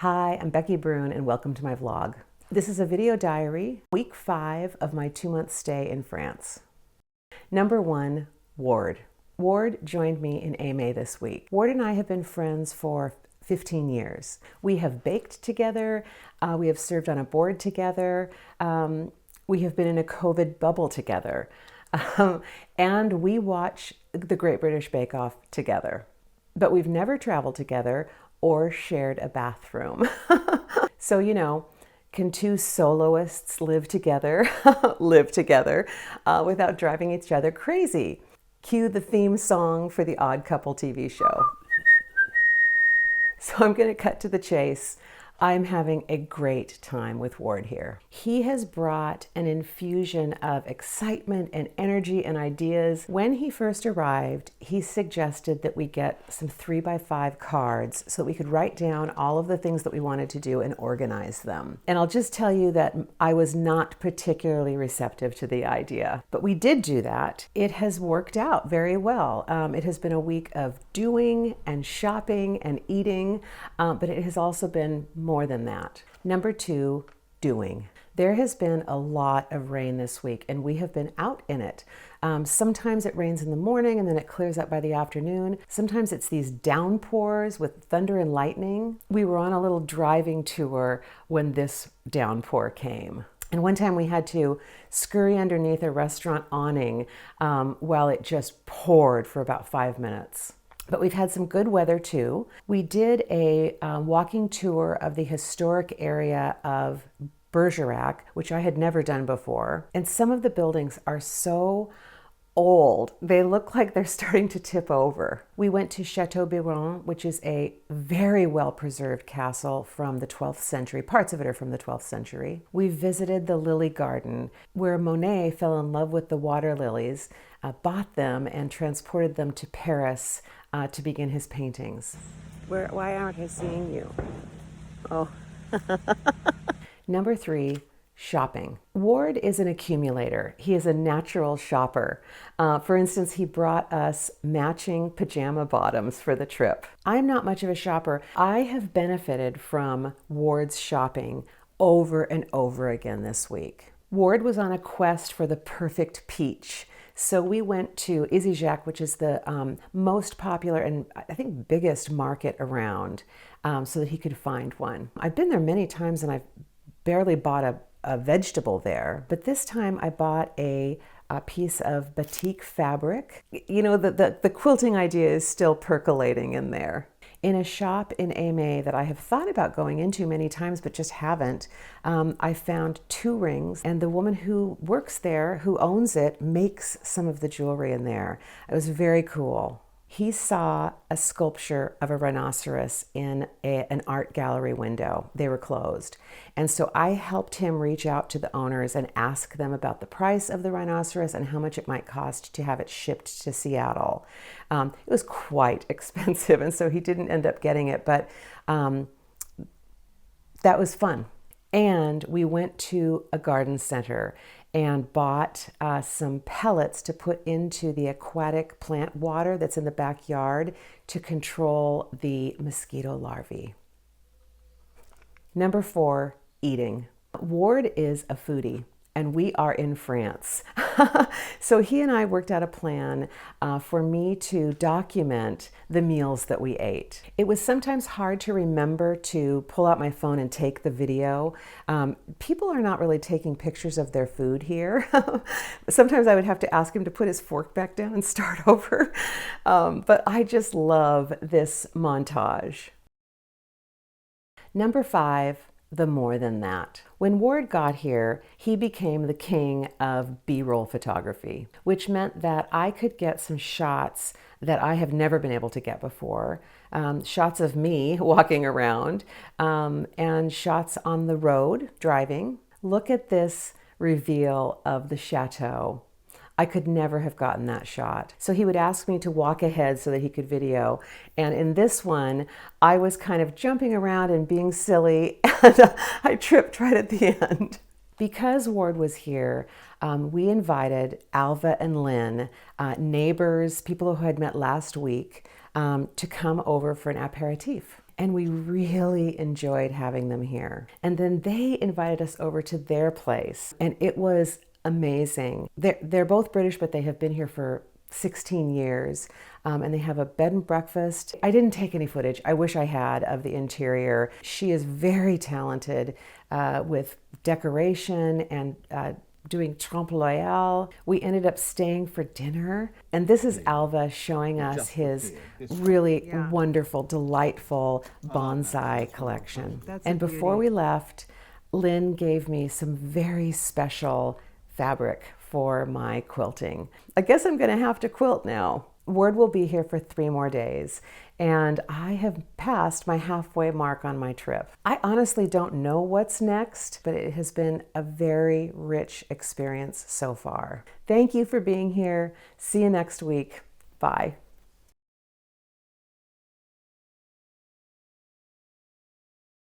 Hi, I'm Becky Brune and welcome to my vlog. This is a video diary, week 5 of my 2-month stay in France. Number 1, Ward. Ward joined me in Eymet this week. Ward and I have been friends for 15 years. We have baked together, we have served on a board together, we have been in a COVID bubble together, and we watch the Great British Bake Off together. But we've never traveled together or shared a bathroom. So, can two soloists live together, without driving each other crazy? Cue the theme song for the Odd Couple TV show. So I'm going to cut to the chase. I'm having a great time with Ward here. He has brought an infusion of excitement and energy and ideas. When he first arrived, he suggested that we get some 3x5 cards so that we could write down all of the things that we wanted to do and organize them. And I'll just tell you that I was not particularly receptive to the idea, but we did do that. It has worked out very well. It has been a week of doing and shopping and eating, but it has also been more than that. Number 2, doing. There has been a lot of rain this week and we have been out in it. Sometimes it rains in the morning and then it clears up by the afternoon. Sometimes it's these downpours with thunder and lightning. We were on a little driving tour when this downpour came. And one time we had to scurry underneath a restaurant awning while it just poured for about 5 minutes. But we've had some good weather too. We did a walking tour of the historic area of Bergerac, which I had never done before. And some of the buildings are so old, they look like they're starting to tip over. We went to Chateau Biron, which is a very well-preserved castle from the 12th century. Parts of it are from the 12th century. We visited the Lily Garden, where Monet fell in love with the water lilies, bought them, and transported them to Paris to begin his paintings. Why aren't I seeing you? Oh. Number 3, shopping. Ward is an accumulator. He is a natural shopper. For instance, he brought us matching pajama bottoms for the trip. I'm not much of a shopper. I have benefited from Ward's shopping over and over again this week. Ward was on a quest for the perfect peach. So we went to Izzy-Jacques, which is the most popular and I think biggest market around, so that he could find one. I've been there many times and I've barely bought a vegetable there, but this time I bought a piece of batik fabric. The quilting idea is still percolating in there. In a shop in Eymet that I have thought about going into many times but just haven't, I found 2 rings, and the woman who works there, who owns it, makes some of the jewelry in there. It was very cool. He saw a sculpture of a rhinoceros in an art gallery window. They were closed. And so I helped him reach out to the owners and ask them about the price of the rhinoceros and how much it might cost to have it shipped to Seattle. It was quite expensive, and so he didn't end up getting it, but that was fun. And we went to a garden center and bought some pellets to put into the aquatic plant water that's in the backyard to control the mosquito larvae. Number 4, eating. Ward is a foodie, and we are in France. So he and I worked out a plan for me to document the meals that we ate. It was sometimes hard to remember to pull out my phone and take the video. People are not really taking pictures of their food here. Sometimes I would have to ask him to put his fork back down and start over. But I just love this montage. Number 5, the more than that. When Ward got here, he became the king of B-roll photography, which meant that I could get some shots that I have never been able to get before. Shots of me walking around, and shots on the road driving. Look at this reveal of the chateau. I could never have gotten that shot. So he would ask me to walk ahead so that he could video. And in this one, I was kind of jumping around and being silly, and I tripped right at the end. Because Ward was here, we invited Alva and Lynn, neighbors, people who had met last week, to come over for an aperitif. and we really enjoyed having them here. And then they invited us over to their place, and it was amazing. They're both British, but they have been here for 16 years, and they have a bed and breakfast. I didn't take any footage. I wish I had, of the interior. She is very talented with decoration and doing trompe l'oeil. We ended up staying for dinner, and this is Alva showing us his really wonderful, delightful bonsai collection. And before we left, Lynn gave me some very special fabric for my quilting. I guess I'm gonna have to quilt now. Ward will be here for 3 more days, and I have passed my halfway mark on my trip. I honestly don't know what's next, but it has been a very rich experience so far. Thank you for being here. See you next week. Bye.